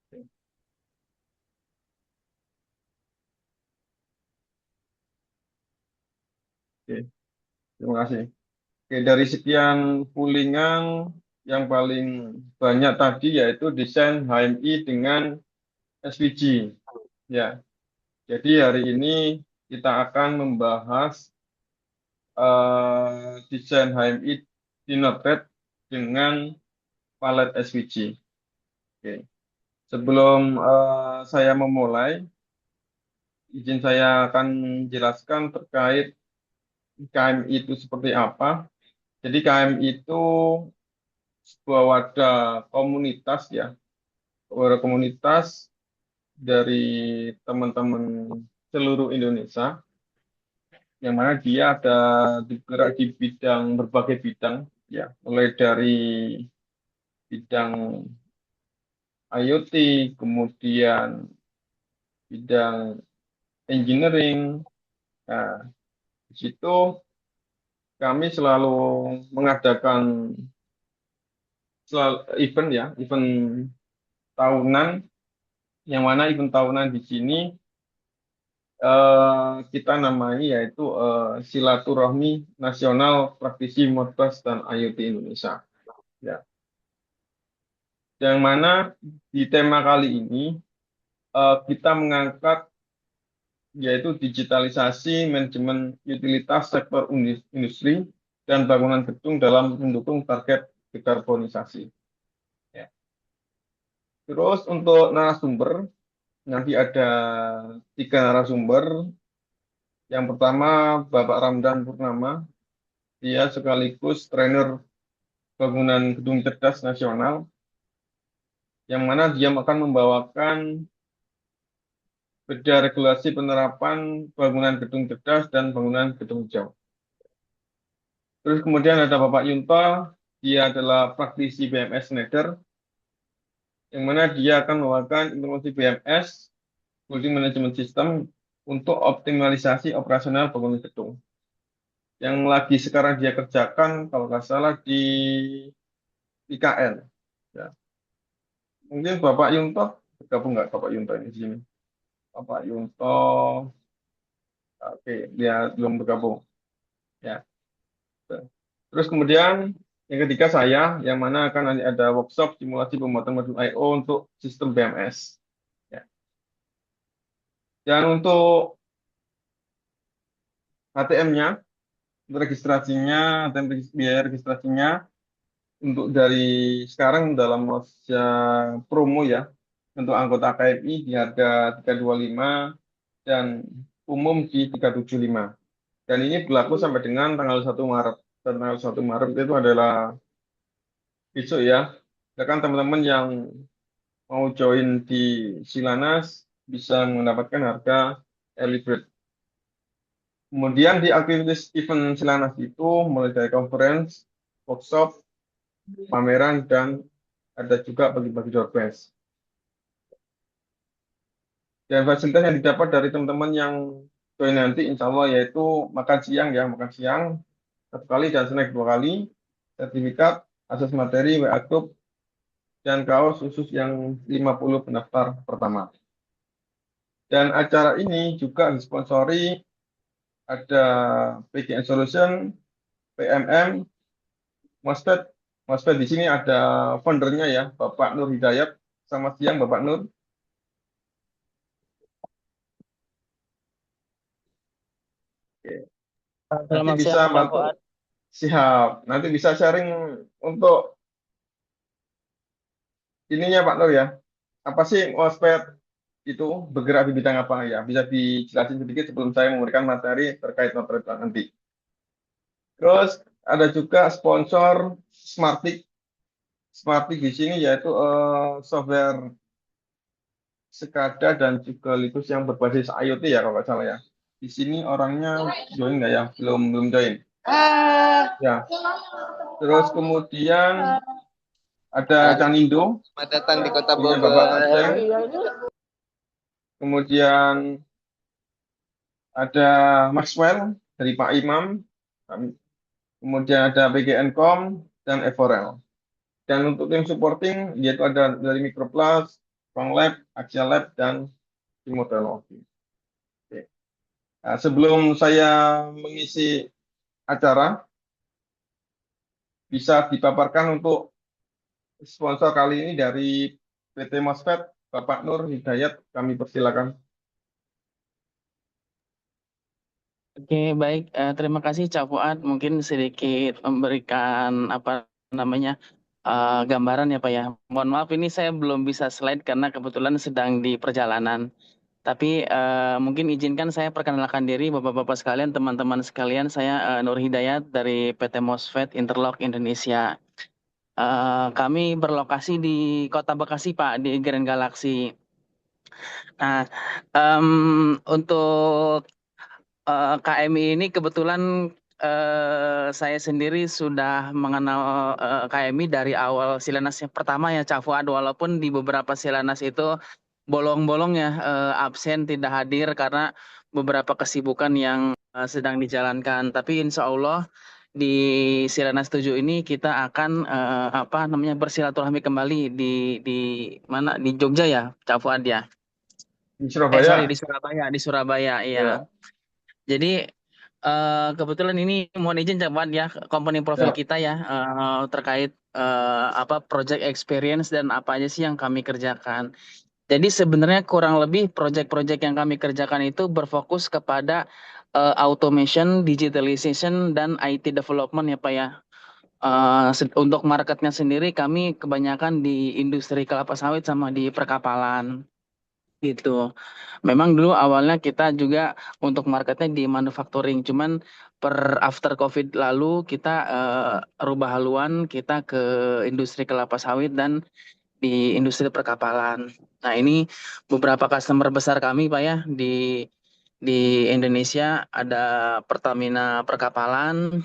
Oke, terima kasih. Oke, dari sekian poolingan yang paling banyak tadi yaitu desain HMI dengan SVG. Ya, jadi hari ini kita akan membahas desain HMI di Node-RED dengan palet SVG. Oke. Sebelum saya memulai, izin saya akan menjelaskan terkait KMI itu seperti apa. Jadi KMI itu sebuah wadah komunitas ya, wadah komunitas dari teman-teman seluruh Indonesia, yang mana dia ada bergerak di bidang berbagai bidang ya, mulai dari bidang IoT, kemudian bidang engineering. Nah, di situ kami selalu mengadakan event ya, event tahunan, yang mana event tahunan di sini kita namai yaitu Silaturahmi Nasional Praktisi Modbus dan IoT Indonesia. Ya, yang mana di tema kali ini kita mengangkat yaitu digitalisasi manajemen utilitas sektor industri dan bangunan gedung dalam mendukung target dekarbonisasi. Ya. Terus untuk narasumber, nanti ada 3 narasumber. Yang pertama, Bapak Ramdan Purnama, dia sekaligus trainer bangunan gedung cerdas nasional, yang mana dia akan membawakan beda regulasi penerapan bangunan gedung cerdas dan bangunan gedung hijau. Terus kemudian ada Bapak Yunto, dia adalah praktisi BMS Schneider, yang mana dia akan membawakan informasi BMS, Building Management System, untuk optimalisasi operasional bangunan gedung. Yang lagi sekarang dia kerjakan, kalau nggak salah, di IKN. Ya. Mungkin Bapak Yunto, bergabung nggak Bapak Yunto ini di sini? Bapak Yunto, oke, dia belum bergabung. Ya. Terus kemudian yang ketiga saya, yang mana akan nanti ada workshop simulasi pembuatan modul I/O untuk sistem BMS. Ya. Dan untuk HTM-nya, untuk registrasinya, dan biaya registrasinya, untuk dari sekarang dalam masa promo ya, untuk anggota KMI di harga 325 dan umum di 375. Dan ini berlaku sampai dengan tanggal 1 Maret. Dan tanggal 1 Maret itu adalah besok ya. Silakan teman-teman yang mau join di Silanas bisa mendapatkan harga early bird. Kemudian di aktivitas event Silanas itu mulai dari conference, workshop, pameran, dan ada juga bagi-bagi door prize. Dan fasilitas yang didapat dari teman-teman yang join nanti insya Allah yaitu makan siang ya, makan siang 1 kali dan snack 2 kali, sertifikat, akses materi, WA group, dan kaos khusus yang 50 pendaftar pertama. Dan acara ini juga disponsori ada PGN Solution, PMM, MOSFET. MOSFET di sini ada foundernya ya, Bapak Nur Hidayat. Selamat siang Bapak Nur. Oke. Nanti Selamat bisa siang, Pak bantu, Fuad. siap. Nanti bisa sharing untuk ininya Pak Nur ya. Apa sih MOSFET itu, bergerak di bidang apa ya? Bisa dijelasin sedikit sebelum saya memberikan materi terkait materi nanti. Terus ada juga sponsor Smarttic. Smarttic di sini yaitu software SCADA dan juga Linux yang berbasis IoT ya kalau nggak salah ya. Di sini orangnya join nggak ya? Belum belum join. Ya. Terus kemudian ada Canindo, Selamat datang di Kota punya Bapak Aceh. Bogor. Kemudian ada Maxwell dari Pak Imam. Kemudian ada PGN.com dan Evorel. Dan untuk tim supporting, yaitu ada dari Microplus, Ruang Lab, Axial Lab, dan Hemodialogi. Oke. Nah, sebelum saya mengisi acara, bisa dipaparkan untuk sponsor kali ini dari PT MOSFET, Bapak Nur Hidayat, kami persilakan. Oke, baik. Terima kasih Cak Fuad. Mungkin sedikit memberikan apa namanya gambaran ya Pak ya. Mohon maaf ini saya belum bisa slide karena kebetulan sedang di perjalanan. Tapi mungkin izinkan saya perkenalkan diri Bapak-Bapak sekalian, teman-teman sekalian. Saya Nur Hidayat dari PT MOSFET Interlock Indonesia. Kami berlokasi di Kota Bekasi Pak, di Grand Galaxy. Nah, untuk KMI ini kebetulan saya sendiri sudah mengenal KMI dari awal Silanas yang pertama ya Cak Fuad, walaupun di beberapa Silanas itu bolong-bolong ya absen tidak hadir karena beberapa kesibukan yang sedang dijalankan. Tapi insya Allah di Silanas 7 ini kita akan apa namanya bersilaturahmi kembali di mana di Jogja ya Cak Fuad ya. Di Sorry Surabaya. Di Surabaya iya. Ya, Jadi kebetulan ini mohon izin Camat ya company profil ya. kita ya terkait apa project experience dan apa aja sih yang kami kerjakan. Jadi sebenarnya kurang lebih project-project yang kami kerjakan itu berfokus kepada automation, digitalization dan IT development ya Pak ya. Untuk marketnya sendiri kami kebanyakan di industri kelapa sawit sama di perkapalan gitu. Memang dulu awalnya kita juga untuk marketnya di manufacturing, cuman per after COVID lalu kita rubah haluan kita ke industri kelapa sawit dan di industri perkapalan. Nah ini beberapa customer besar kami Pak ya di Indonesia ada Pertamina Perkapalan,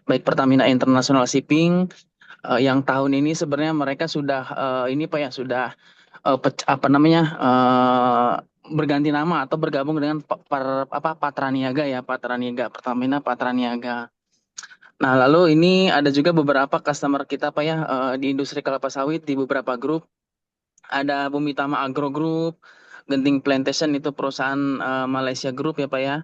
baik Pertamina International Shipping yang tahun ini sebenarnya mereka sudah ini Pak ya sudah apa namanya berganti nama atau bergabung dengan apa Patraniaga ya Patraniaga Pertamina Patraniaga. Nah lalu ini ada juga beberapa customer kita Pak ya di industri kelapa sawit di beberapa grup ada Bumi Tama Agro Group, Genting Plantation itu perusahaan Malaysia Group ya Pak ya.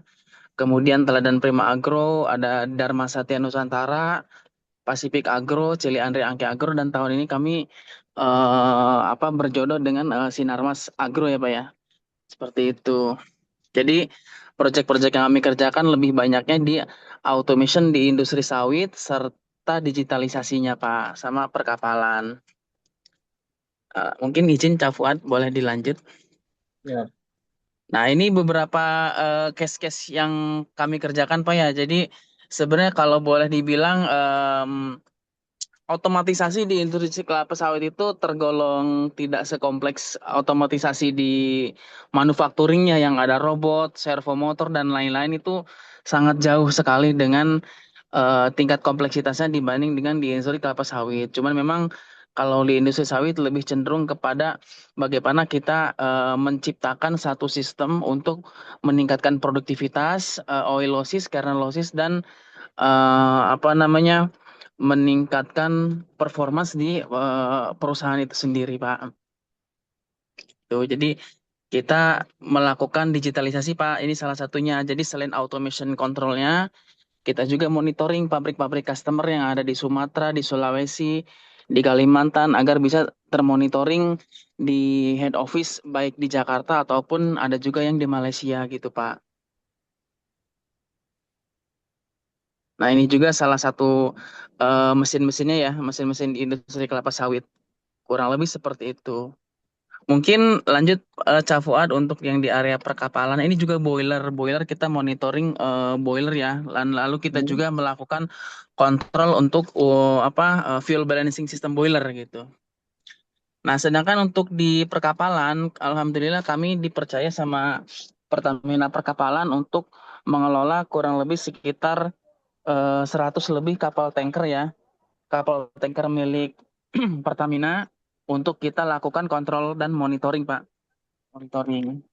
Kemudian Teladan Prima Agro, ada Dharma Satya Nusantara, Pacific Agro, Cili Andre Angke Agro dan tahun ini kami apa berjodoh dengan Sinarmas Agro ya Pak ya. Seperti itu. Jadi proyek-proyek yang kami kerjakan lebih banyaknya di automation di industri sawit serta digitalisasinya Pak, sama perkapalan. Mungkin izin Cak Fuad boleh dilanjut. Ya. Nah ini beberapa case-case yang kami kerjakan Pak ya. Jadi sebenarnya kalau boleh dibilang otomatisasi di industri kelapa sawit itu tergolong tidak sekompleks otomatisasi di manufakturingnya yang ada robot, servo motor dan lain-lain itu sangat jauh sekali dengan tingkat kompleksitasnya dibanding dengan di industri kelapa sawit. Cuman memang kalau di industri sawit lebih cenderung kepada bagaimana kita menciptakan satu sistem untuk meningkatkan produktivitas, oilosis, kernellosis dan apa namanya meningkatkan performance di perusahaan itu sendiri, Pak. Tuh, jadi kita melakukan digitalisasi, Pak. Ini salah satunya. Jadi selain automation controlnya, kita juga monitoring pabrik-pabrik customer yang ada di Sumatera, di Sulawesi, di Kalimantan agar bisa termonitoring di head office baik di Jakarta ataupun ada juga yang di Malaysia gitu, Pak. Nah, ini juga salah satu mesin-mesinnya ya, mesin-mesin di industri kelapa sawit. Kurang lebih seperti itu. Mungkin lanjut Cak Fuad untuk yang di area perkapalan. Ini juga boiler. Boiler kita monitoring boiler ya. Dan lalu kita Hmm. juga melakukan kontrol untuk apa fuel balancing system boiler gitu. Nah, sedangkan untuk di perkapalan, alhamdulillah kami dipercaya sama Pertamina Perkapalan untuk mengelola kurang lebih sekitar 100 lebih kapal tanker ya. Kapal tanker milik Pertamina untuk kita lakukan kontrol dan monitoring, Pak. Monitoring.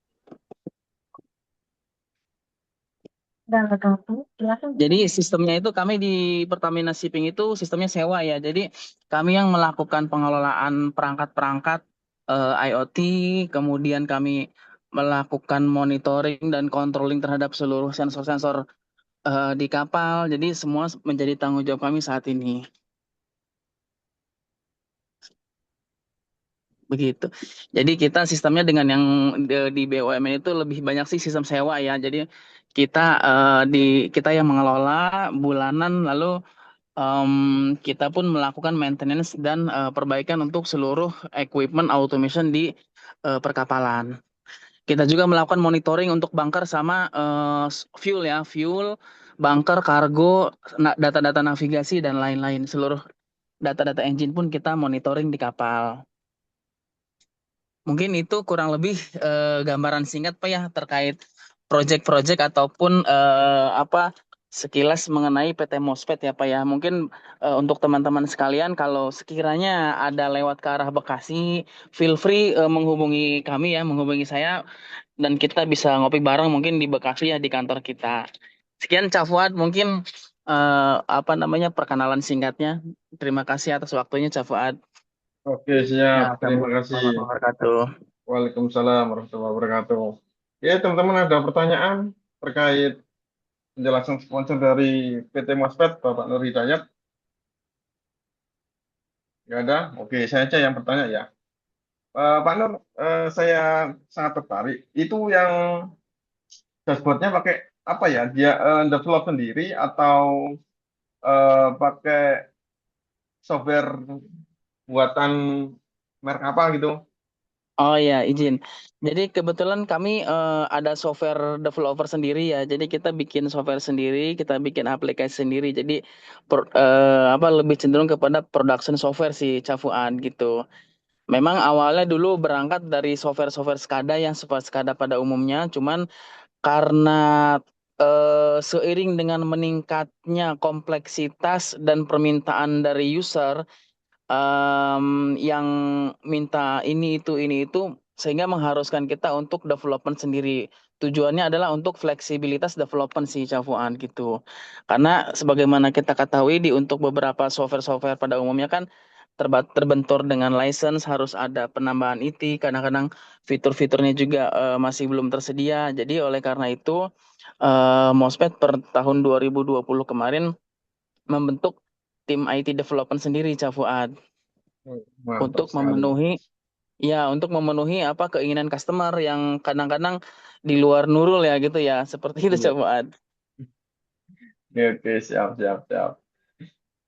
Jadi sistemnya itu kami di Pertamina Shipping itu sistemnya sewa ya. Jadi kami yang melakukan pengelolaan perangkat-perangkat IoT, kemudian kami melakukan monitoring dan controlling terhadap seluruh sensor-sensor di kapal. Jadi semua menjadi tanggung jawab kami saat ini. Begitu. Jadi kita sistemnya dengan yang di BUMN itu lebih banyak sih sistem sewa ya. Jadi kita kita yang mengelola bulanan, lalu kita pun melakukan maintenance dan perbaikan untuk seluruh equipment automation di perkapalan. Kita juga melakukan monitoring untuk bunker sama fuel ya, fuel, bunker, kargo, data-data navigasi dan lain-lain. Seluruh data-data engine pun kita monitoring di kapal. Mungkin itu kurang lebih gambaran singkat Pak ya terkait project-project ataupun sekilas mengenai PT MOSFET ya Pak ya. Mungkin untuk teman-teman sekalian kalau sekiranya ada lewat ke arah Bekasi, feel free menghubungi kami ya, menghubungi saya dan kita bisa ngopi bareng mungkin di Bekasi ya di kantor kita. Sekian Cak Fuad, mungkin perkenalan singkatnya. Terima kasih atas waktunya Cak Fuad. Oke, siap. Ya, Terima Assalamualaikum kasih. warahmatullahi wabarakatuh. Waalaikumsalam warahmatullahi wabarakatuh. Ya, teman-teman ada pertanyaan terkait penjelasan sponsor dari PT MOSFET, Bapak Nur Hidayat? Nggak ada? Oke, saya aja yang bertanya ya. Pak Nur, saya sangat tertarik. Itu yang dashboardnya pakai apa ya? Dia develop sendiri atau pakai software buatan merek apa gitu? Oh ya, izin. Jadi kebetulan kami ada software developer sendiri ya. Jadi kita bikin software sendiri, kita bikin aplikasi sendiri. Jadi lebih cenderung kepada production software sih, Cafuan gitu. Memang awalnya dulu berangkat dari software-software SCADA yang seperti SCADA pada umumnya, cuman karena seiring dengan meningkatnya kompleksitas dan permintaan dari user, yang minta ini itu sehingga mengharuskan kita untuk development sendiri. Tujuannya adalah untuk fleksibilitas development sih Cafuan gitu. Karena sebagaimana kita ketahui untuk beberapa software-software pada umumnya kan terbentur dengan license, harus ada penambahan IT, kadang-kadang fitur-fiturnya juga masih belum tersedia. Jadi oleh karena itu MOSFET per tahun 2020 kemarin membentuk tim IT development sendiri Cafuan Mantap untuk sekali. memenuhi untuk memenuhi apa keinginan customer yang kadang-kadang di luar nurul ya gitu ya. Seperti itu Iya. cobaan. Oke, oke, siap, siap, siap.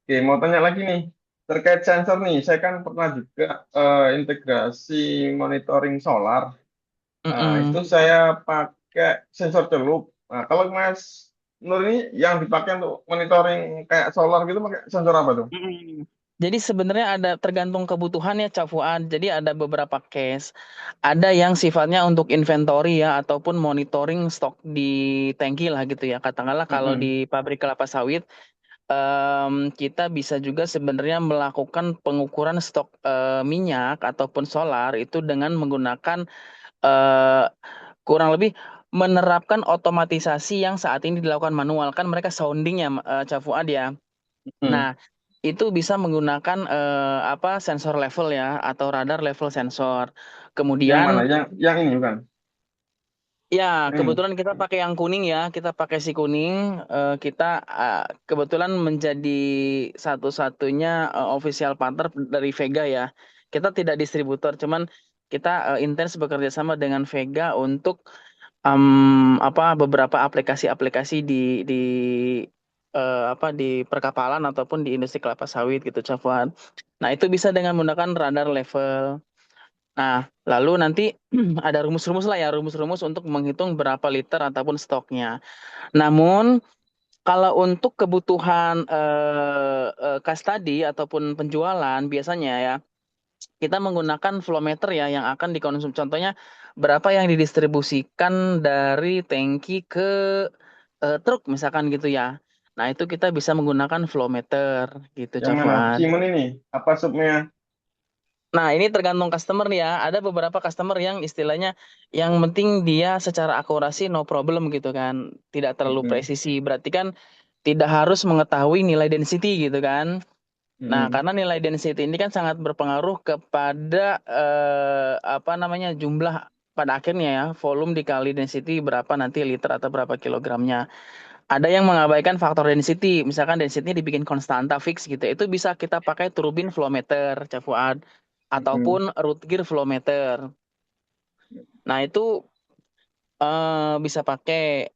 Oke, mau tanya lagi nih. Terkait sensor nih, saya kan pernah juga integrasi monitoring solar. Nah, itu Mm-mm. saya pakai sensor celup. Nah, kalau Mas Nur ini yang dipakai untuk monitoring kayak solar gitu pakai sensor apa tuh? Mm-mm. Jadi sebenarnya ada tergantung kebutuhan ya Cak Fuad. Jadi ada beberapa case. Ada yang sifatnya untuk inventory ya ataupun monitoring stok di tangki lah gitu ya. Katakanlah kalau Mm-mm. di pabrik kelapa sawit kita bisa juga sebenarnya melakukan pengukuran stok minyak ataupun solar itu dengan menggunakan eh, kurang lebih menerapkan otomatisasi yang saat ini dilakukan manual kan mereka sounding ya Cak Fuad ya. Mm. Nah, itu bisa menggunakan sensor level ya atau radar level sensor. Yang mana? Kemudian Yang ini bukan? ya, Yang ini. kebetulan kita pakai yang kuning ya, kita pakai si kuning. Kita kebetulan menjadi satu-satunya official partner dari Vega ya. Kita tidak distributor, cuman kita intens bekerja sama dengan Vega untuk beberapa aplikasi-aplikasi di di perkapalan ataupun di industri kelapa sawit gitu, Cafwan. Nah, itu bisa dengan menggunakan radar level. Nah, lalu nanti ada rumus-rumus lah ya, rumus-rumus untuk menghitung berapa liter ataupun stoknya. Namun, kalau untuk kebutuhan kas tadi ataupun penjualan, biasanya ya, kita menggunakan flow meter ya yang akan dikonsumsi. Contohnya, berapa yang didistribusikan dari tangki ke truk misalkan gitu ya. Nah, itu kita bisa menggunakan flow meter gitu, Yang mana? Cafwan. Simon ini? Apa subnya? Nah, ini tergantung customer nih ya. Ada beberapa customer yang istilahnya yang penting dia secara akurasi no problem gitu kan. Tidak terlalu Mm-mm. presisi. Berarti kan tidak harus mengetahui nilai density gitu kan. Nah, Mm-mm. karena nilai density ini kan sangat berpengaruh kepada apa namanya jumlah pada akhirnya ya, volume dikali density berapa nanti liter atau berapa kilogramnya. Ada yang mengabaikan faktor density, misalkan density dibikin konstanta fix gitu. Itu bisa kita pakai turbin flow meter, Cak Fuad, Mm-mm. ataupun root gear flow meter. Nah, itu bisa pakai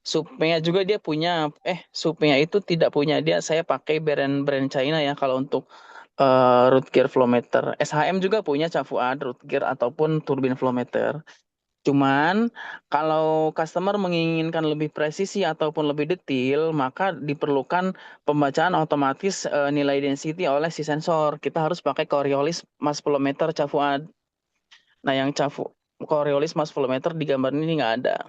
Supnya juga dia punya, Supnya itu tidak punya dia, saya pakai brand-brand China ya kalau untuk root gear flow meter. SHM juga punya Cak Fuad, root gear ataupun turbin flow meter. Cuman kalau customer menginginkan lebih presisi ataupun lebih detail, maka diperlukan pembacaan otomatis nilai density oleh si sensor. Kita harus pakai Coriolis mass flow meter Cak Fuad. Nah, yang Coriolis mass flow meter di gambar ini nggak ada.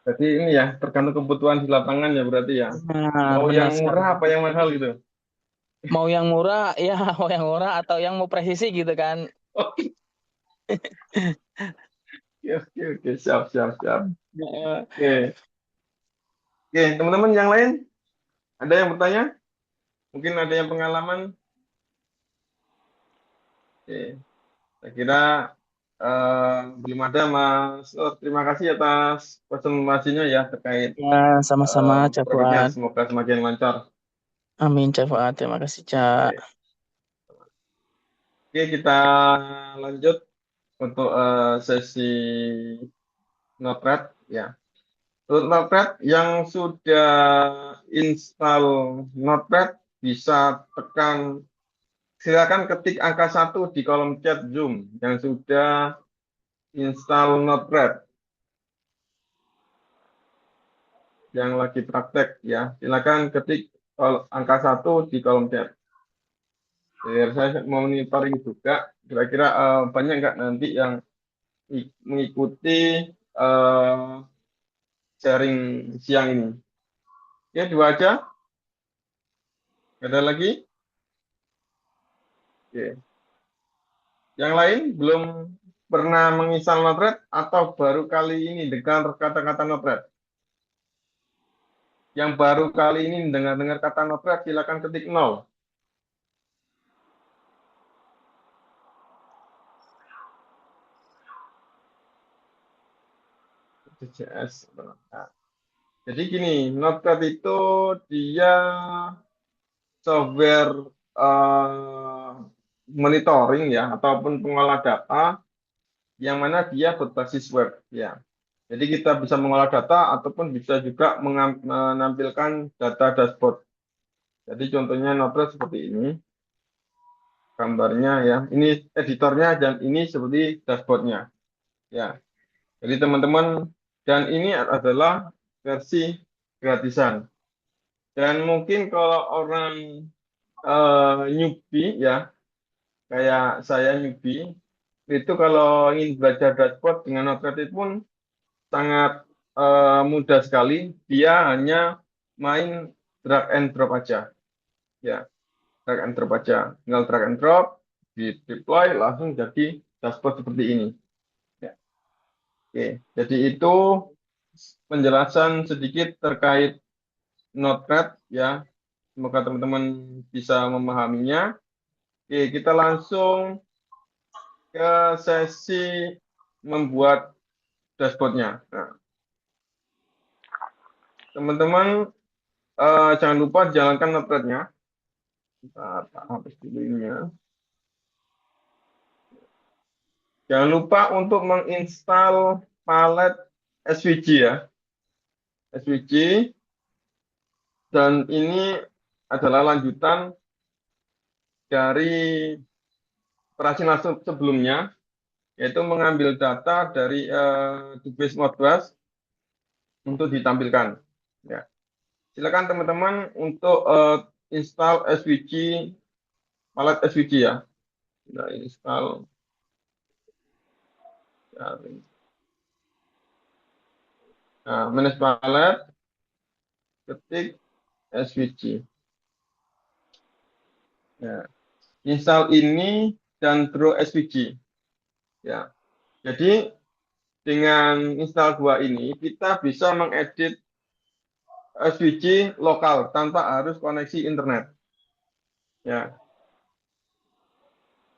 Jadi ini ya tergantung kebutuhan di lapangan ya berarti ya. Benar, Mau benar yang sekali. murah apa yang mahal gitu. Mau yang murah, ya mau yang murah atau yang mau presisi gitu kan. Oke, oke, oke, siap, siap, siap. Eh, Oke, oke, teman-teman yang lain ada yang bertanya? Mungkin ada yang pengalaman? Oke, saya kira belum ada Mas. Oh, terima kasih atas presentasinya ya terkait Ya, sama-sama, Cak produknya. Fuad. Semoga semakin lancar. Amin, Cak Fuad. Terima kasih, Oke, Cak. oke, kita lanjut untuk sesi Notepad ya. Untuk Notepad yang sudah install Notepad bisa tekan silakan ketik angka 1 di kolom chat Zoom yang sudah install Notepad yang lagi praktek ya. Silakan ketik angka 1 di kolom chat. Biar saya mau monitoring juga kira-kira banyak nggak nanti yang mengikuti eh, sharing siang ini. Ya, dua aja. Ada lagi? Oke. Yang lain belum pernah menginstal Node-RED atau baru kali ini dengar kata-kata Node-RED? Yang baru kali ini dengar-dengar kata Node-RED, silakan ketik nol. DJS. Nah, jadi gini, Node-RED itu dia software eh, monitoring ya, ataupun pengolah data yang mana dia berbasis web ya. Jadi kita bisa mengolah data ataupun bisa juga menampilkan data dashboard. Jadi contohnya Node-RED seperti ini. Gambarnya ya. Ini editornya dan ini seperti dashboardnya. Ya. Jadi teman-teman dan ini adalah versi gratisan. Dan mungkin kalau orang newbie ya, kayak saya newbie, itu kalau ingin belajar dashboard dengan Node-RED itu pun sangat mudah sekali. Dia hanya main drag and drop aja. Ya, drag and drop aja. Tinggal drag and drop, di deploy langsung jadi dashboard seperti ini. Ya, oke, jadi itu penjelasan sedikit terkait Notepad ya. Semoga teman-teman bisa memahaminya. Oke, kita langsung ke sesi membuat dashboardnya. Nah, teman-teman jangan lupa jalankan Notepad-nya. Kita hapus dulu ininya. Jangan lupa untuk menginstal palet SVG ya. SVG dan ini adalah lanjutan dari operasi sebelumnya, yaitu mengambil data dari Dubase Modbus untuk ditampilkan. Ya. Silakan teman-teman untuk install SVG, palet SVG ya. Nah, install. Ya. Nah, manage palet, ketik SVG. Ya. Install ini dan draw SVG. Ya. Jadi dengan install dua ini kita bisa mengedit SVG lokal tanpa harus koneksi internet. Ya.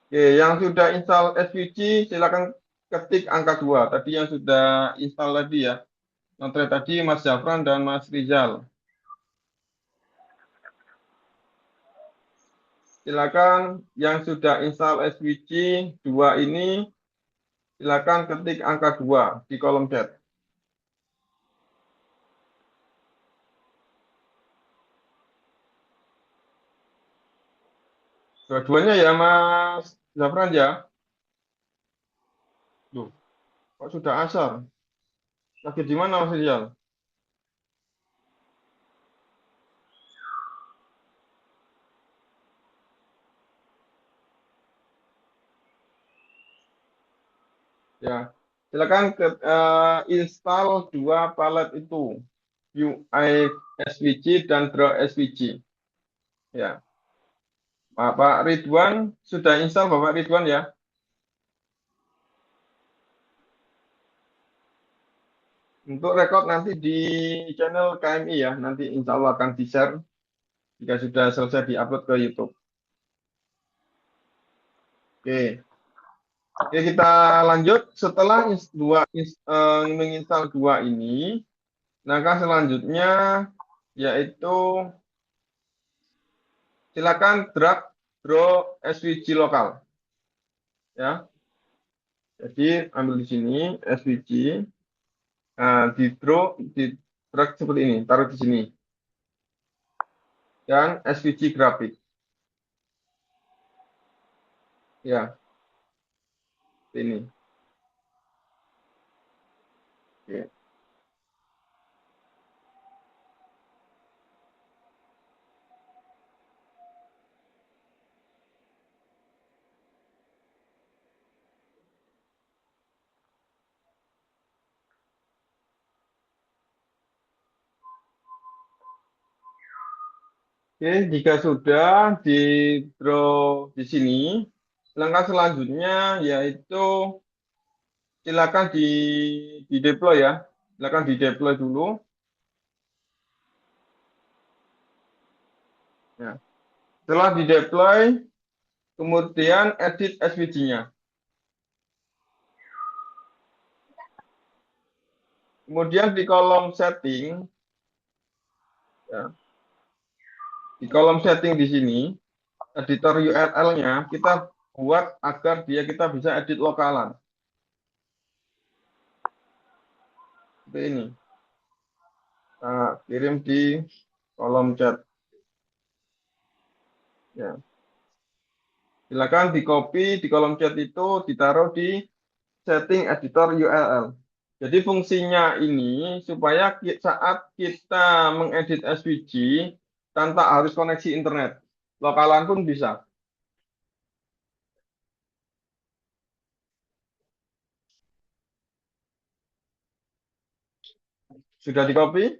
Oke, yang sudah install SVG silakan ketik angka 2. Tadi yang sudah install tadi ya. Notret tadi Mas Jafran dan Mas Rizal. Silakan yang sudah install SVG 2 ini silakan ketik angka 2 di kolom chat. Dua-duanya ya Mas Zafran ya. Duh, kok sudah asar? Lagi di mana Mas Rizal? Ya, silakan install dua palet itu, UI SVG dan Draw SVG. Ya, Bapak Ridwan sudah install Bapak Ridwan ya. Untuk rekod nanti di channel KMI ya, nanti insya Allah akan di-share jika sudah selesai di-upload ke YouTube. Oke. Oke, kita lanjut. Setelah menginstal dua ini, langkah selanjutnya yaitu silakan drag draw SVG lokal ya. Jadi ambil di sini SVG, di draw di drag seperti ini, taruh di sini dan SVG grafik ya ini. Oke. Oke, jika sudah di draw di sini, langkah selanjutnya yaitu silakan di deploy ya. Silakan di deploy dulu. Ya. Setelah di deploy, kemudian edit SVG-nya. Kemudian di kolom setting, ya, di kolom setting di sini, editor URL-nya kita buat agar kita bisa edit lokalan. Seperti ini. Nah, kirim di kolom chat. Ya. Silakan di copy di kolom chat itu ditaruh di setting editor URL. Jadi fungsinya ini supaya saat kita mengedit SVG tanpa harus koneksi internet, lokalan pun bisa. Sudah di copy?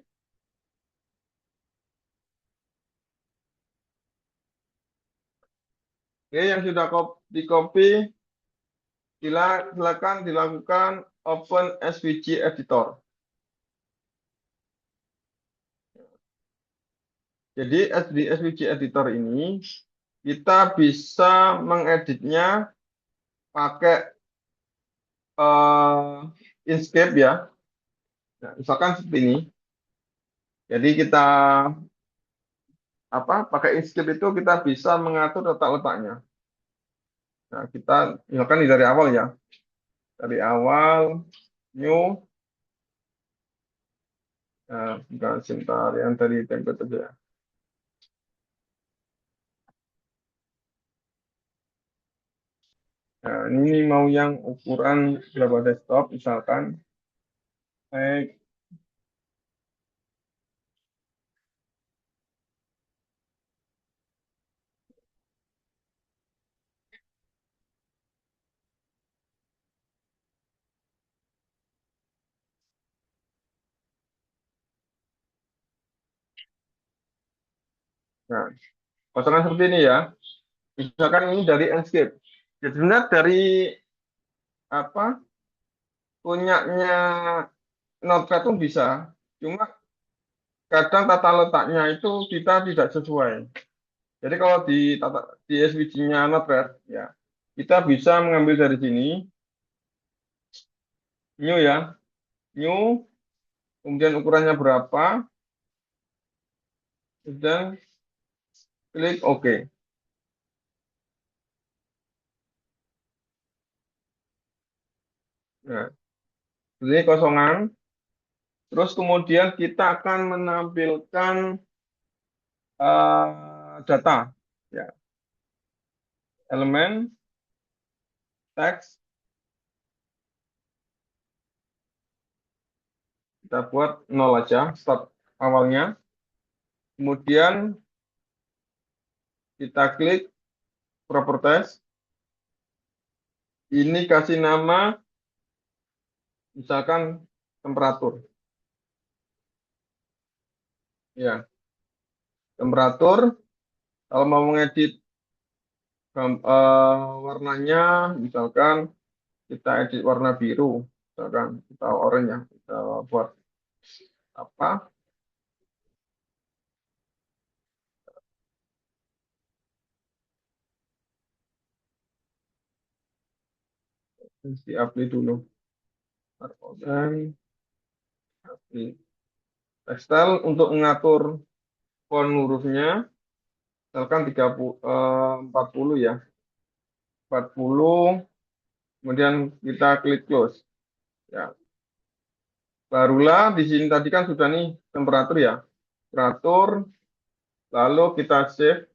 Oke, yang sudah di copy, silakan dilakukan open SVG editor. Jadi di SVG editor ini kita bisa mengeditnya pakai Inkscape ya. Nah, misalkan seperti ini. Jadi kita pakai Inkscape itu kita bisa mengatur letak-letaknya. Nah, kita misalkan ini dari awal ya. Dari awal new, bukan sebentar yang dari template aja. Nah, ini mau yang ukuran berapa desktop misalkan. Baik. Nah, potongan seperti ini ya. Misalkan ini dari Enscape. Jadi sebenarnya dari apa punyanya Notepad itu bisa. Cuma kadang tata letaknya itu kita tidak sesuai. Jadi kalau di SVG-nya Node-RED, ya, kita bisa mengambil dari sini, new ya, new, kemudian ukurannya berapa, dan klik OK. Nah, ini kosongan. Terus kemudian kita akan menampilkan data, ya, elemen, teks, kita buat nol aja, start awalnya. Kemudian kita klik properties. Ini kasih nama, misalkan temperatur. Ya, temperatur. Kalau mau mengedit warnanya, misalkan kita edit warna biru, misalkan kita oranye, kita buat apa? Mesti apply dulu. Dan apply. Tekstil untuk mengatur font hurufnya, misalkan 40 ya, 40. Kemudian kita klik close. Ya, barulah di sini tadi kan sudah nih temperatur ya, temperatur. Lalu kita save,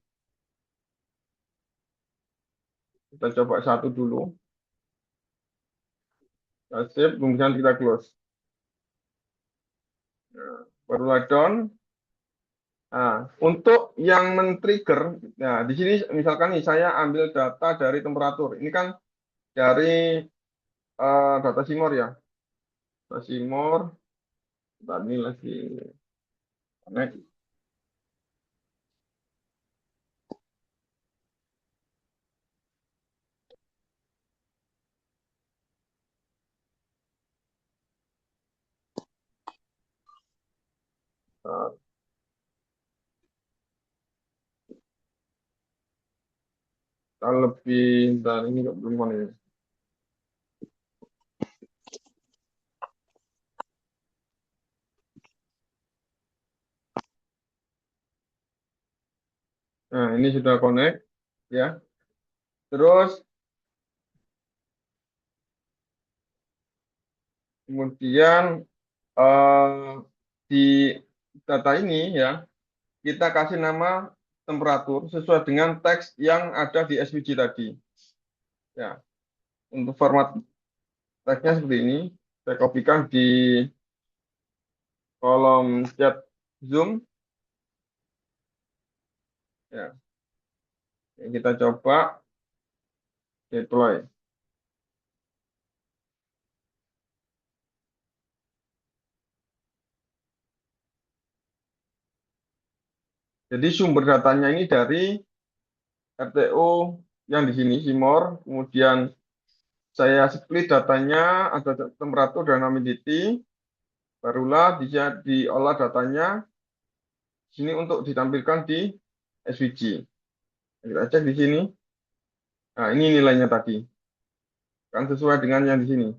kita coba satu dulu, kita save, kemudian kita close. Nah, barulah down. Nah, untuk yang men-trigger, nah di sini misalkan nih saya ambil data dari temperatur. Ini kan dari data Simor ya, data Simor. Tadi lagi connect. Nah, kalau lebih dari ini kok belum mana ya. Nah, ini sudah connect ya. Terus kemudian eh, di data ini ya kita kasih nama temperatur sesuai dengan teks yang ada di SVG tadi. Ya, untuk format teksnya seperti ini. Saya kopikan di kolom chat Zoom. Ya, kita coba deploy. Jadi sumber datanya ini dari RTO yang di sini, Simor. Kemudian saya split datanya, ada temperatur dan humidity. Barulah bisa diolah datanya sini untuk ditampilkan di SVG. Kita cek di sini. Nah, ini nilainya tadi. Kan sesuai dengan yang di sini.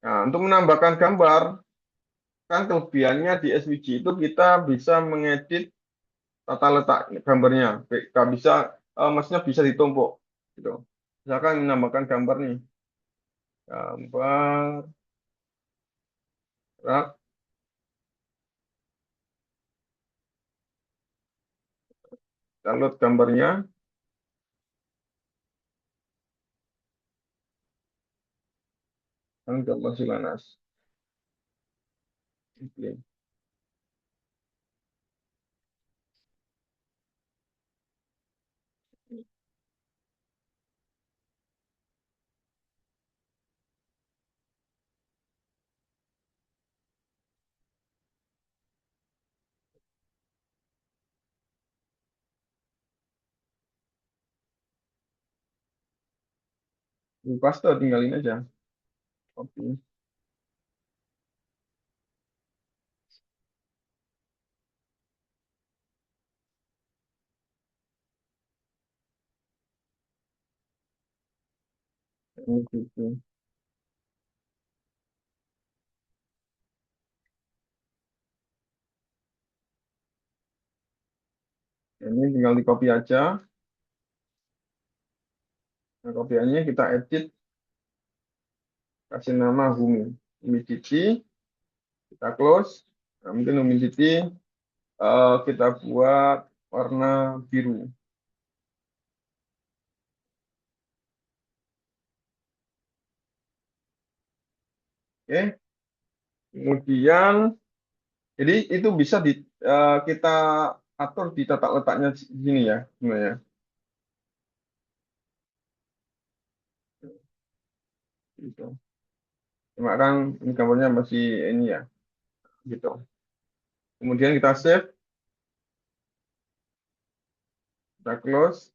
Nah, untuk menambahkan gambar, kan kelebihannya di SVG itu kita bisa mengedit tata letak gambarnya. Nggak bisa, maksudnya bisa ditumpuk. Gitu. Misalkan menambahkan gambar nih. Gambar, rak, download gambarnya, kan gambar Silanas. Oke. Ini paste, tinggalin aja. Oke. Ini gitu. Ini tinggal di copy aja. Nah, copy-nya kita edit, kasih nama humidity, kita close. Nah, mungkin humidity kita buat warna biru. Oke. Kemudian, jadi itu bisa kita atur di tata letaknya di sini ya, sebenarnya. Gitu. Cuma kan ini gambarnya masih ini ya, gitu. Kemudian kita save, kita close,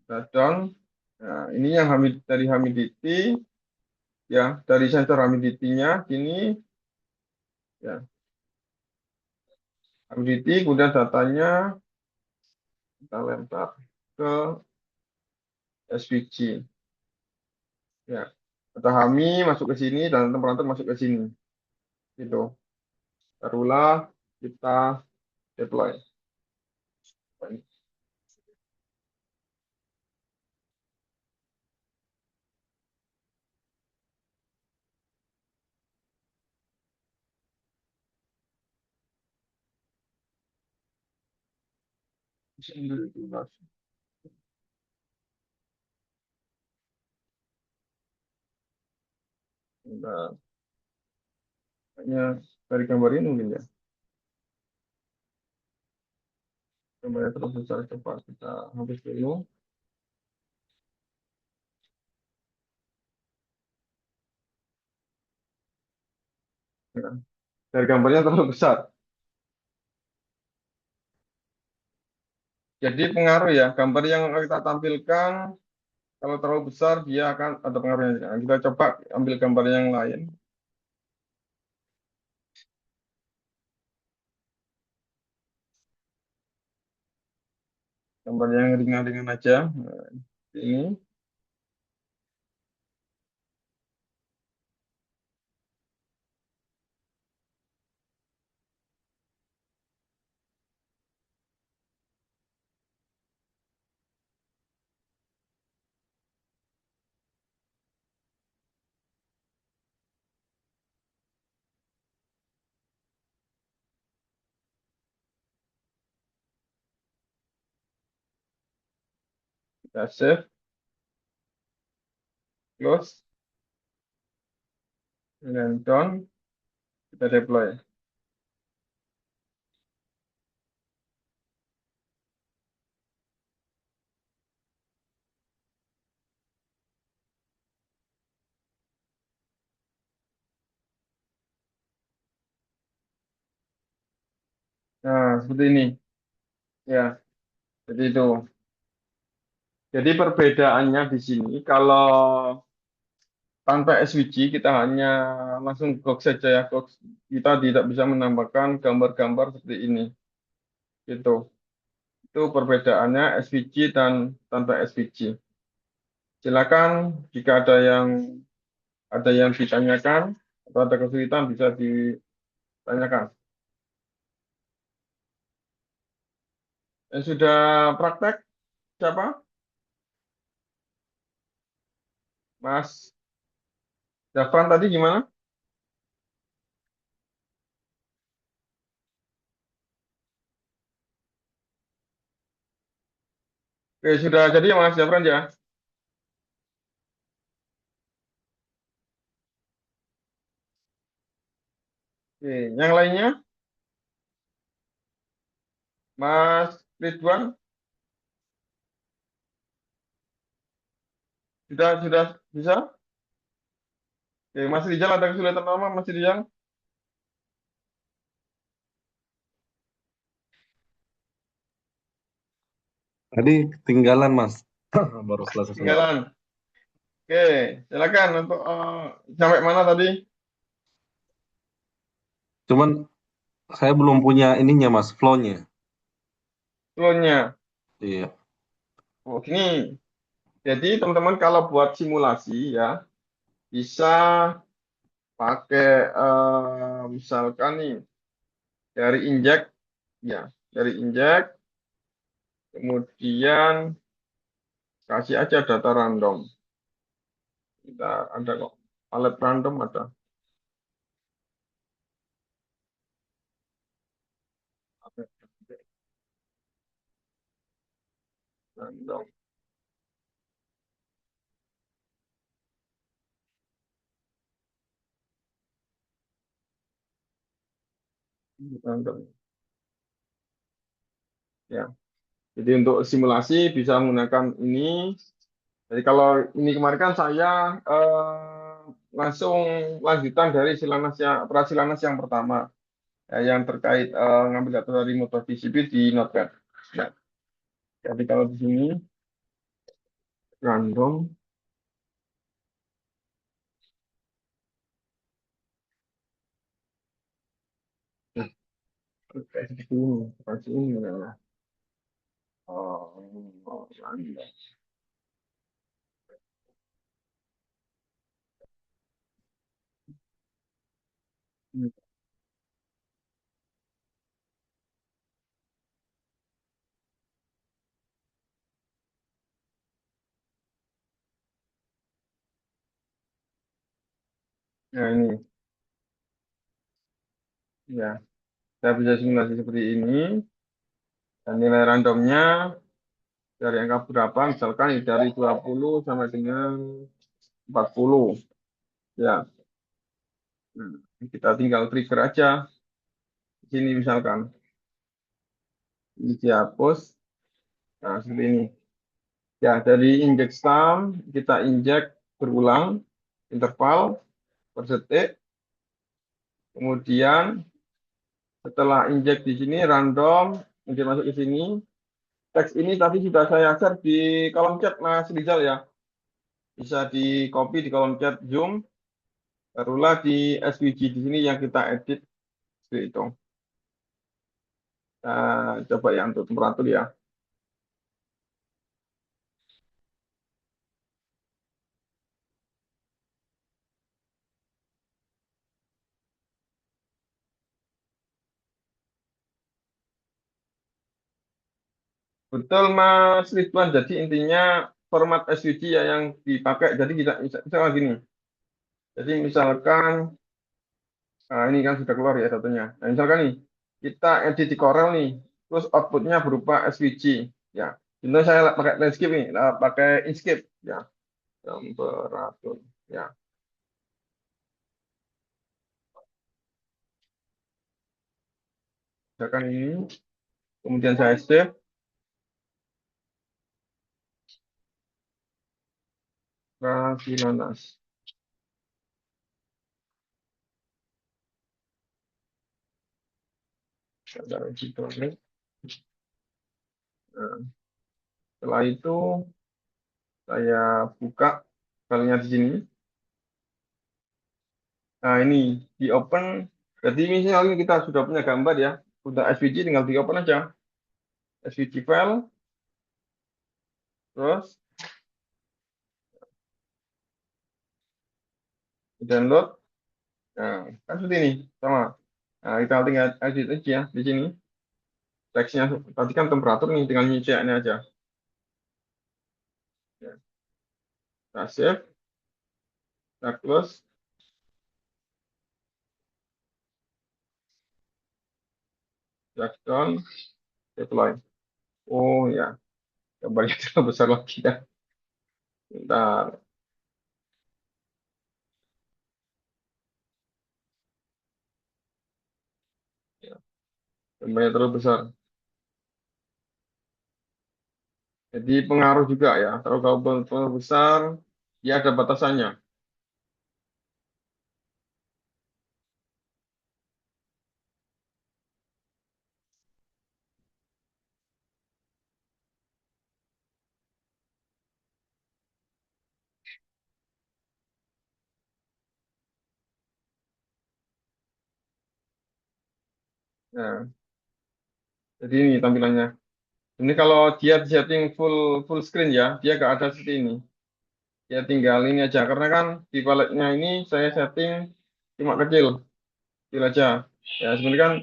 kita done. Nah, ini yang dari humidity, ya, dari sensor humidity-nya, ini, ya, humidity, kemudian datanya kita lempar ke SVG. Ya, Matahami masuk ke sini dan temperatur masuk ke sini. Gitu. Barulah kita deploy. Nah, kayaknya dari gambar ini mungkin ya. Gambarnya terus besar, coba kita hapus dulu. Ya, dari gambarnya terlalu besar. Jadi pengaruh ya, gambar yang kita tampilkan kalau terlalu besar dia akan ada pengaruhnya. Nah, kita coba ambil gambar yang lain, gambar yang ringan-ringan aja. Nah, ini kita save, close, dan done, kita deploy. Nah, seperti ini. Ya, jadi itu. Jadi perbedaannya di sini, kalau tanpa SVG kita hanya langsung gok saja ya, gok. Kita tidak bisa menambahkan gambar-gambar seperti ini. Gitu. Itu perbedaannya SVG dan tanpa SVG. Silakan jika ada yang ditanyakan atau ada kesulitan bisa ditanyakan. Yang sudah praktek siapa? Mas Dafan tadi gimana? Oke, sudah jadi ya Mas Dafran ya? Oke, yang lainnya Mas Ridwan sudah bisa? Oke, Mas Rijal ada kesulitan apa Mas Rijal? Tadi ketinggalan Mas, baru selesai. Tinggalan. Oke, silakan untuk sampai mana tadi? Cuman saya belum punya ininya Mas, flow-nya. Flow-nya. Iya. Oh, gini. Jadi teman-teman kalau buat simulasi ya bisa pakai misalkan nih dari injek ya, dari injek kemudian kasih aja data random. Kita ada kok alat random ada. Random, random ya. Jadi untuk simulasi bisa menggunakan ini. Jadi kalau ini kemarin kan saya langsung lanjutan dari prasilanas yang pertama yang terkait ngambil data dari motor PCB di Notepad. Ya, jadi kalau di sini random nah, kayak seperti ini, seperti ini ya. Random. Nah ini ya, saya bisa simulasi seperti ini dan nilai randomnya dari angka berapa, misalkan ini dari 20 sampai dengan 40. Ya, kita tinggal trigger aja di sini misalkan. Ini dihapus. Nah, seperti ini. Ya, dari injek stam, kita injek berulang, interval per detik. Kemudian setelah injek di sini, random, kemudian masuk ke sini. Teks ini tadi sudah saya share di kolom chat, Mas Rizal ya. Bisa di copy di kolom chat Zoom. Barulah di SVG di sini yang kita edit seperti itu. Coba ya untuk temperatur ya. Betul Mas Ridwan. Jadi intinya format SVG ya yang dipakai. Jadi kita misalnya gini. Jadi misalkan ini kan sudah keluar ya satunya. Nah, misalkan nih kita edit di Corel nih, terus outputnya berupa SVG. Ya, contohnya saya pakai landscape nih, pakai Inkscape. Ya, temperatur. Ya, misalkan ini. Kemudian saya save. Rasilanas. Ada gitu. Nah, setelah itu saya buka filenya di sini. Nah, ini di open. Jadi misalnya kita sudah punya gambar ya, udah SVG tinggal di open aja. SVG file, terus di download. Nah, kan seperti ini, sama. Nah, kita tinggal edit aja di sini. Teksnya tadi kan temperatur nih, tinggal nyicaknya aja. Ya, kita save, kita close, kita down, deploy. Oh ya, gambarnya terlalu besar lagi ya. Bentar, ya, gambarnya terlalu besar. Jadi pengaruh juga ya. Kalau kabel terlalu besar, ya ada batasannya. Nah, jadi ini tampilannya. Ini kalau dia setting full full screen ya, dia gak ada seperti ini. Ya tinggal ini aja, karena kan di paletnya ini saya setting cuma kecil, kecil aja. Ya sebenarnya kan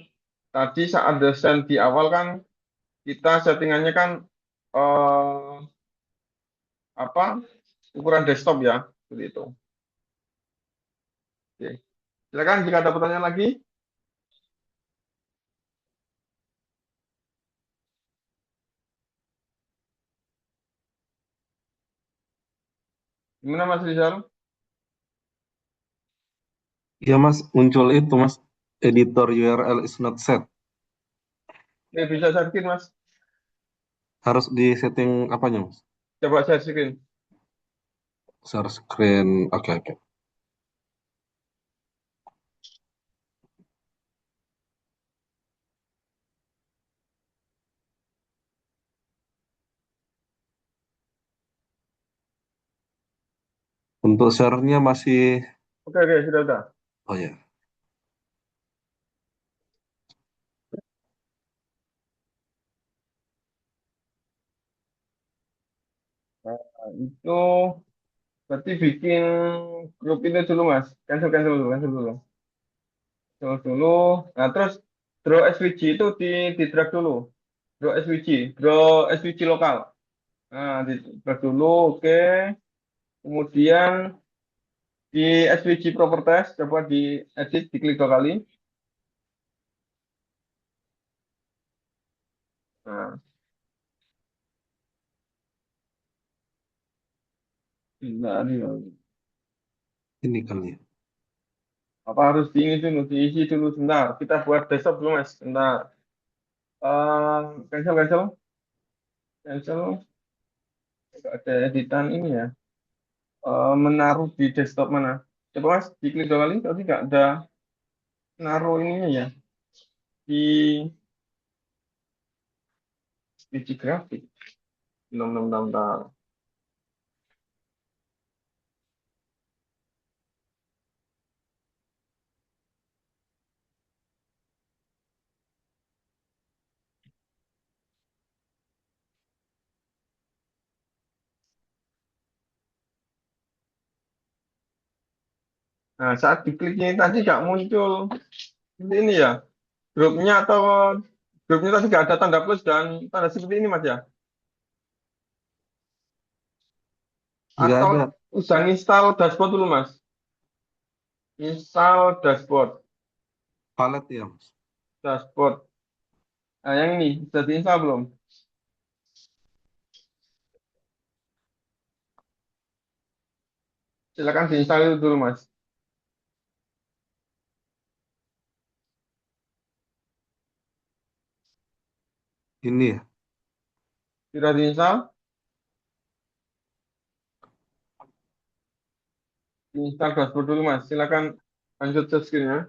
tadi saat desain di awal kan kita settingannya kan eh, apa ukuran desktop ya, seperti itu. Oke. Silakan jika ada pertanyaan lagi. Gimana Mas Rizal? Iya Mas, muncul itu Mas, editor URL is not set. Bisa share screen Mas. Harus di setting apanya Mas? Coba share screen. Share screen, oke oke. Untuk share-nya masih, Oke, oke, sudah, sudah. oh ya, Nah, itu berarti bikin grup itu dulu Mas. Cancel, cancel dulu, cancel dulu. Cancel dulu. Nah, terus draw SVG itu di drag dulu. Draw SVG lokal. Nah, di drag dulu, oke. Kemudian di SVG properties, coba di edit, diklik 2 kali. Nah, ini ini kali ya. apa harus diisi dulu sebentar. Kita buat desktop dulu Mas. Sebentar. Cancel, cancel, cancel. Nggak ada editan ini ya. Menaruh di desktop mana? Coba Mas, diklik 2 kali, tapi nggak ada naruh ininya ya. Di biji grafik. Bentar, bentar, bentar, bentar. Nah, saat dikliknya tadi nggak muncul seperti ini ya. Grupnya atau grupnya tadi nggak ada tanda plus dan tanda seperti ini Mas ya. Nggak Atau ada udah install dashboard dulu Mas. Install dashboard. palet ya Mas. Dashboard. Nah, yang ini sudah diinstal belum? Silakan diinstal itu dulu Mas. Ini ya, Sudah diinstal? Diinstal dashboard dulu Mas. Silakan lanjut ke screen-nya.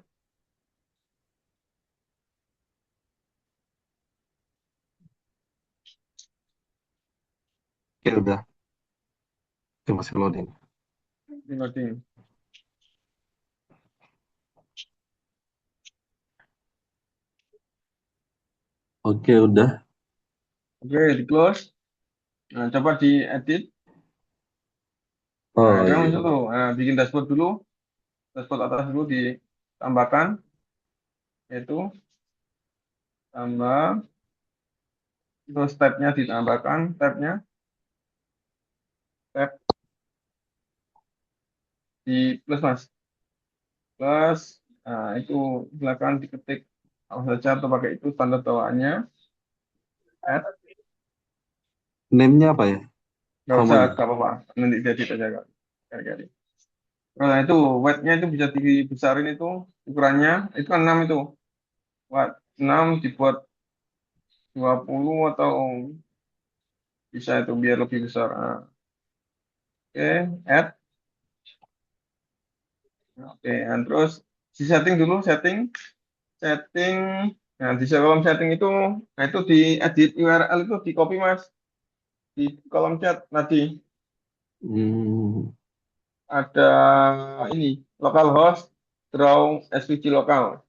oke udah, oke masih loading. Loading. Oke udah, Oke, di close. Nah, coba diedit. Nah, oh sekarang iya, muncul tuh. Nah, bikin dashboard dulu. Dashboard atas dulu ditambahkan. Yaitu tambah. Terus tab-nya ditambahkan. Tab-nya. Tab di plus mas. Plus. Nah, itu silakan diketik. Apa saja atau pakai itu standar bawaannya. Add. name-nya apa ya, Nggak usah, namanya? nggak apa-apa. Nanti diedit aja. Kali-kali. Nah, itu weight-nya itu bisa dibesarin itu. Ukurannya. Itu kan 6 itu. Watt 6 dibuat 20 atau bisa itu biar lebih besar. Nah, oke, add. Oke, dan terus di setting dulu, setting. Nah, di kolom setting itu, nah itu di edit URL itu di copy mas di kolom chat tadi Hmm, ada ini localhost draw svg lokal.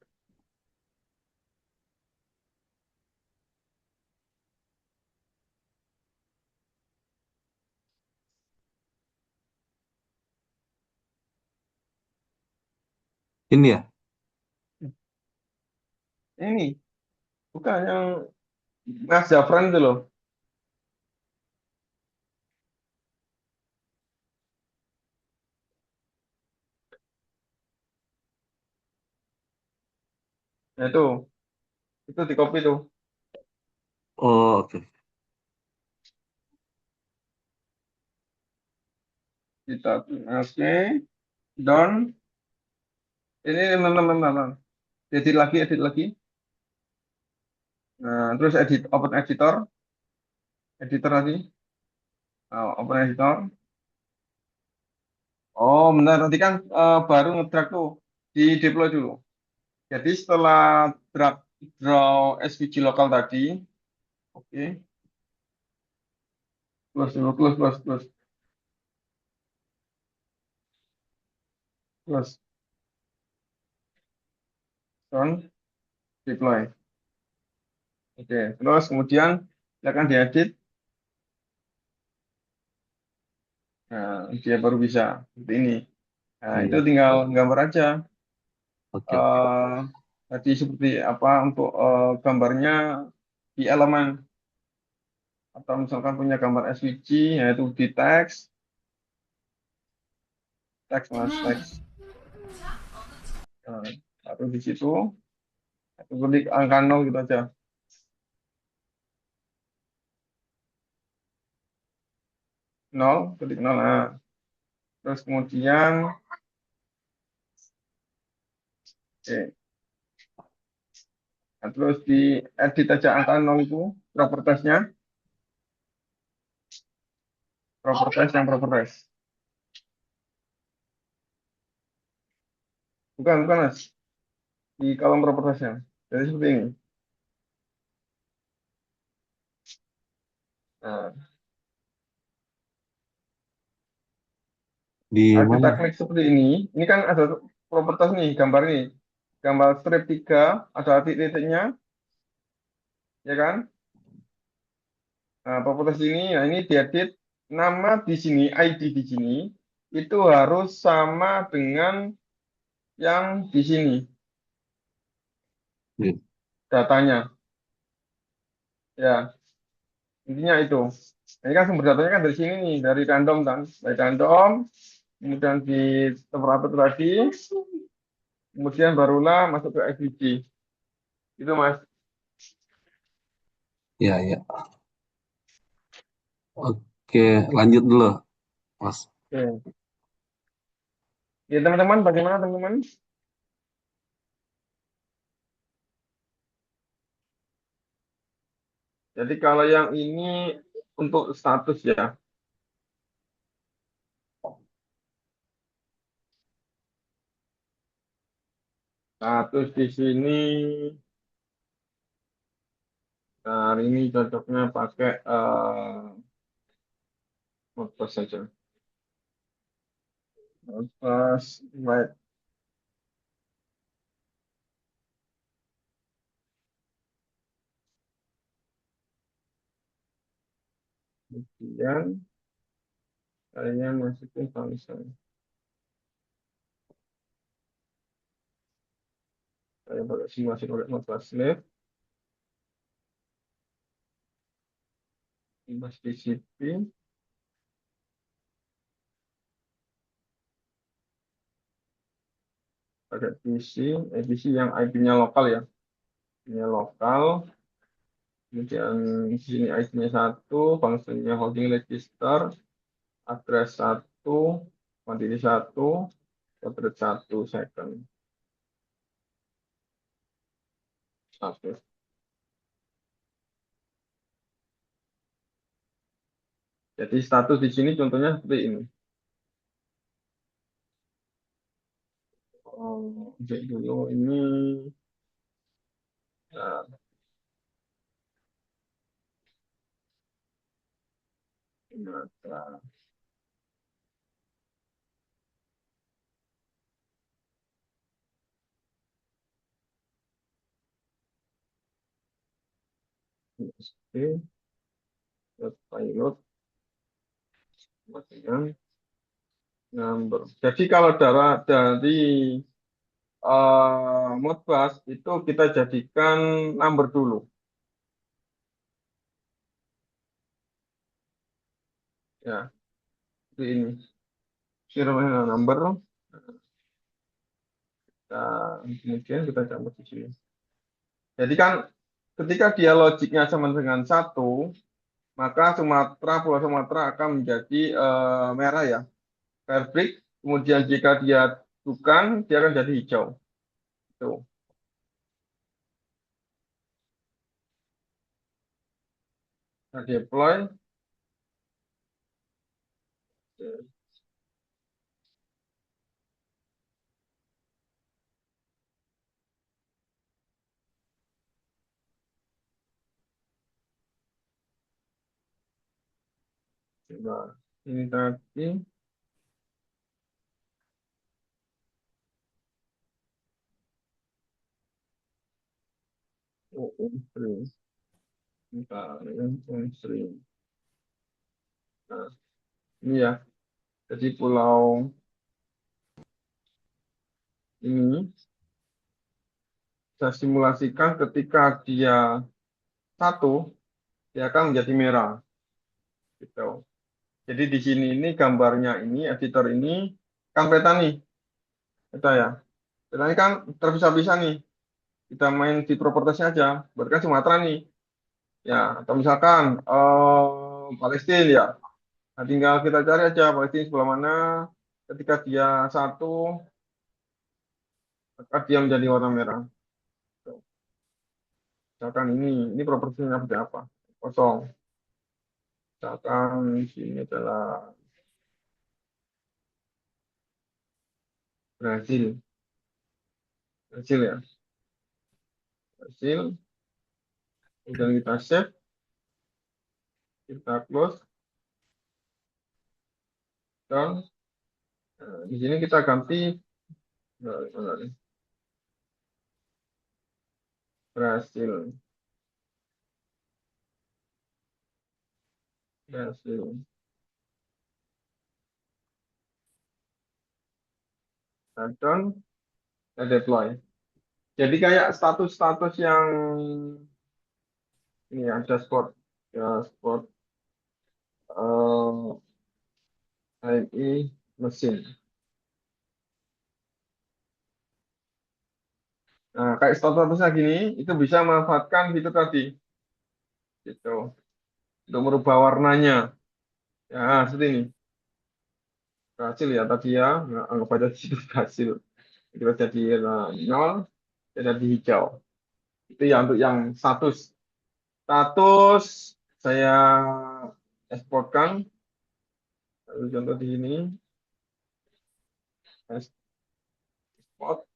Ini ya. Ini bukan yang Mas Zafran itu loh. Nah, itu di copy tuh. Oh, oke. Kita oke, done. Ini teman-teman, edit lagi. Nah, terus open editor lagi. Nah, open editor. Oh, benar. Nanti kan baru ngedrag tuh di deploy dulu. Jadi setelah drag draw SVG lokal tadi, oke, close dulu, close, done, deploy. Oke, terus kemudian silakan diedit. Nah, dia baru bisa seperti ini. Nah, itu Iya. tinggal gambar aja. Oke, oke. eh Tadi seperti apa untuk gambarnya di elemen atau misalkan punya gambar SVG, yaitu di teks. Nah, atau di situ, atau klik angka 0 gitu aja. 0, klik 0. Nah, terus kemudian, oke. Nah, terus di edit aja angka 0 itu, propertiesnya, properties. Bukan, Mas. Di kolom propertiesnya. Jadi seperti ini. Nah, Di nah, kita mana? klik seperti ini kan ada properties nih, gambar ini. Gambar strip 3, ada titik-titiknya, ya kan? Nah, properties ini, nah ini diedit, nama di sini, ID di sini, itu harus sama dengan yang di sini, Iya. datanya. Ya, intinya itu. Ini kan sumber datanya kan dari sini nih, dari random kan. Dari random, kemudian di temperatur tadi, kemudian barulah masuk ke SVG. Itu Mas. Iya, iya. Oke, lanjut dulu, Mas. Oke. Ya teman-teman, bagaimana teman-teman? Jadi kalau yang ini untuk status ya. Status di sini, nah ini cocoknya pakai WordPress saja. WordPress, right. Kemudian saya masukin function. Saya pakai simulasi pakai WordPress Live, Mas DCP, pakai PC, PC yang IP-nya lokal ya. IP-nya lokal, kemudian di sini IP-nya 1, fungsinya holding register, address 1, quantity 1, address 1 second. Status. Jadi status di sini contohnya seperti ini. Oh, cek dulu ini. Nah, nah, oke, pilot, kemudian number. Jadi kalau dari Modbus itu kita jadikan number dulu. Ya, itu ini. Serial number. Kemudian kita campur di sini. Jadi kan ketika dia logiknya sama dengan satu, maka Sumatera, Pulau Sumatera akan menjadi merah ya, fabric. Kemudian jika dia bukan, dia akan jadi hijau. Tuh, nah, deploy. Coba ini tadi. Oh, string. Bentar, ya, string. Nah, ini ya. Jadi pulau ini saya simulasikan ketika dia satu, dia akan menjadi merah. Gitu. Jadi di sini ini gambarnya ini, editor ini kan peta nih, peta ya. Peta ini kan terpisah-pisah nih. Kita main di propertiesnya aja. Berarti kan Sumatera nih. Ya, atau misalkan Palestina ya. Nah, tinggal kita cari aja Palestina sebelah mana. Ketika dia satu, maka dia menjadi warna merah. Tuh. Misalkan ini propertinya seperti apa? Kosong. Misalkan di sini adalah Brasil. Brasil ya. Brasil. Kemudian kita save, kita close, dan di sini kita ganti mana nih? Brasil. Brasil. Add-on, deploy. Jadi kayak status-status yang ini ya, dashboard. Dashboard HMI mesin. Nah, kayak status-statusnya gini, itu bisa memanfaatkan fitur tadi. Gitu. Untuk merubah warnanya. Ya, seperti ini. Berhasil ya tadi ya. Nah, anggap aja di situ berhasil. Kita jadi 0, jadi hijau. Itu ya untuk yang status. Status saya eksporkan. Lalu contoh di sini, export,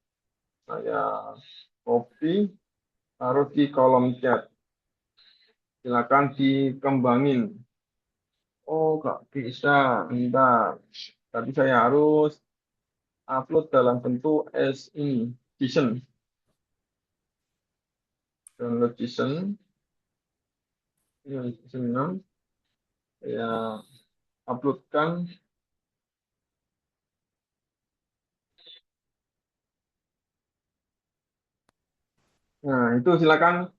saya copy, taruh di kolom chat. Silakan dikembangin. Oh, nggak bisa. Bentar. Tapi saya harus upload dalam bentuk as ini, JSON. Download JSON. Ini JSON 6. Saya uploadkan. Nah, itu silakan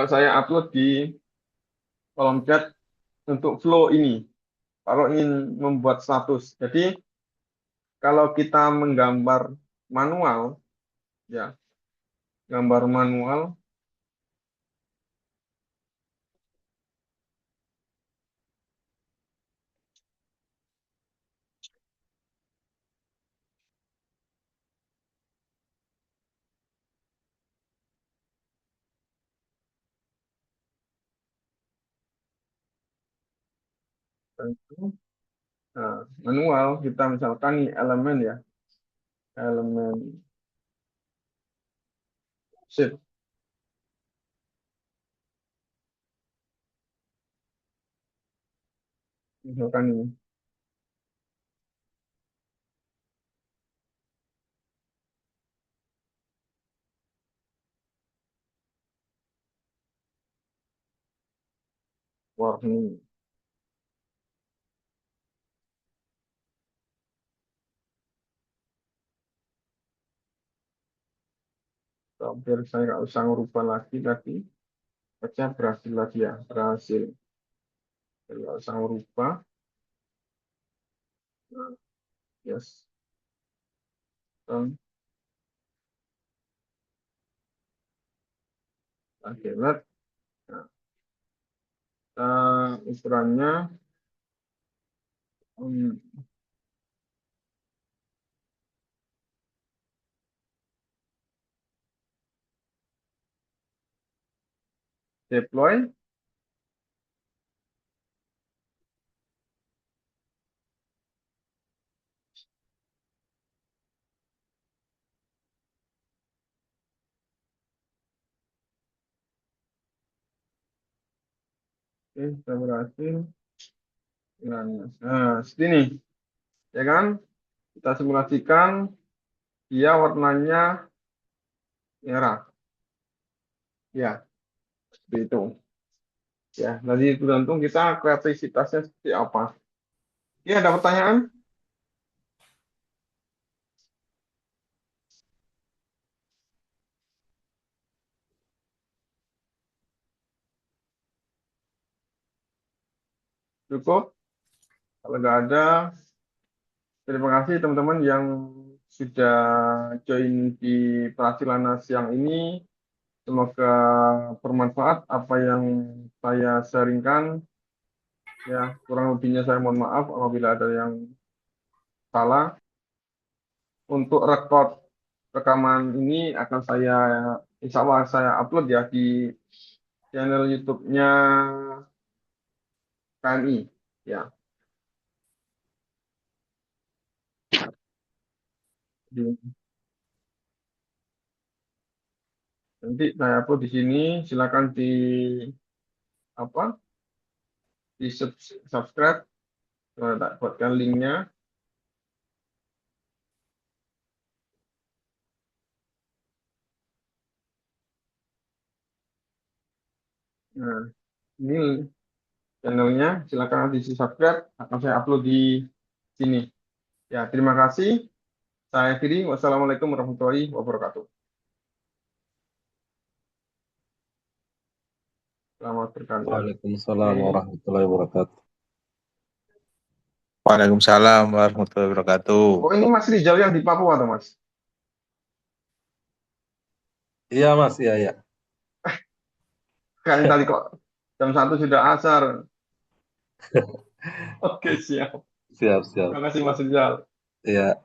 saya upload di kolom chat untuk flow ini. Kalau ingin membuat status. Jadi kalau kita menggambar manual, ya gambar manual, nah, manual kita misalkan nih elemen ya, elemen sheet, misalkan ini warning. Biar saya nggak usah ngubah lagi tadi. Baca berhasil lagi ya, berhasil. Biar nggak usah ngubah. Yes. Oke, lihat. Nah, ukurannya um, deploy. Oke, sudah berhasil. Nah, sini, ya kan? Kita simulasikan dia warnanya merah. Ya, seperti itu. Ya, nanti tergantung kita kreativitasnya seperti apa. Ya, ada pertanyaan? Cukup? Kalau nggak ada, terima kasih teman-teman yang sudah join di Prasilanas siang ini. Semoga bermanfaat apa yang saya sharingkan. Ya, kurang lebihnya saya mohon maaf apabila ada yang salah. Untuk rekaman ini akan insya Allah saya upload ya di channel YouTube-nya KMI. Ya, di- nanti saya upload di sini. Silakan apa? Subscribe. Saya tak buatkan linknya. Nah, ini channelnya. Silakan di subscribe. Akan saya upload di sini. Ya, terima kasih. Saya akhiri. Wassalamualaikum warahmatullahi wabarakatuh. Selamat berkarya. Waalaikumsalam Oke. warahmatullahi wabarakatuh. Waalaikumsalam warahmatullahi wabarakatuh. Oh, ini Mas Rizal yang di Papua, atau Mas? Iya Mas, iya ya. Kayaknya tadi kok jam 1 sudah asar. Oke, siap. Siap, siap. Terima kasih Mas Rizal. Iya.